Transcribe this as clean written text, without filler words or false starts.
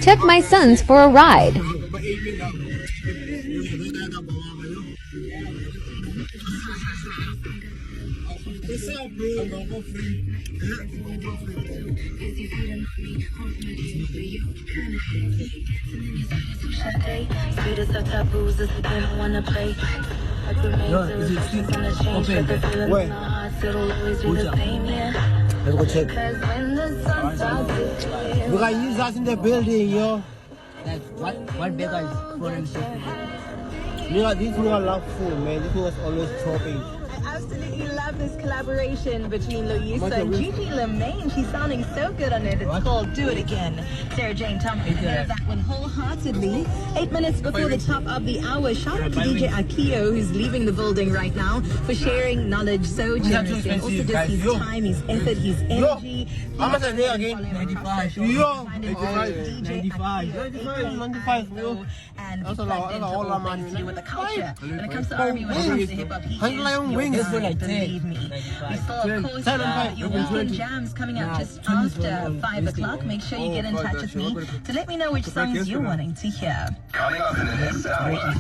took my sons for a ride. Let's go check. We got use us in the building, yo. Like, what beggar is foreign so This nigga love food, man. This nigga's always chopping. I absolutely love this collaboration between Louisa and Gigi Lemaine. She's sounding so good on it. It's called Do It Again. Sarah Jane Thomas ahead of that one wholeheartedly. 8 minutes before the top of the hour. Shout out to DJ Akio, who's leaving the building right now, for sharing knowledge so generously. And also just his time, his effort, his energy. How much are they again? 95. Yo, 95. And that's a lot of money to do with the culture. When it comes to R&B, when it comes to hip hop, he is wings. This one like 10. believe me. We saw, of course, your weekend jams coming up just after 5 o'clock. Make sure you get in touch with me to let me know which songs you're wanting to hear. Coming up in the next hour.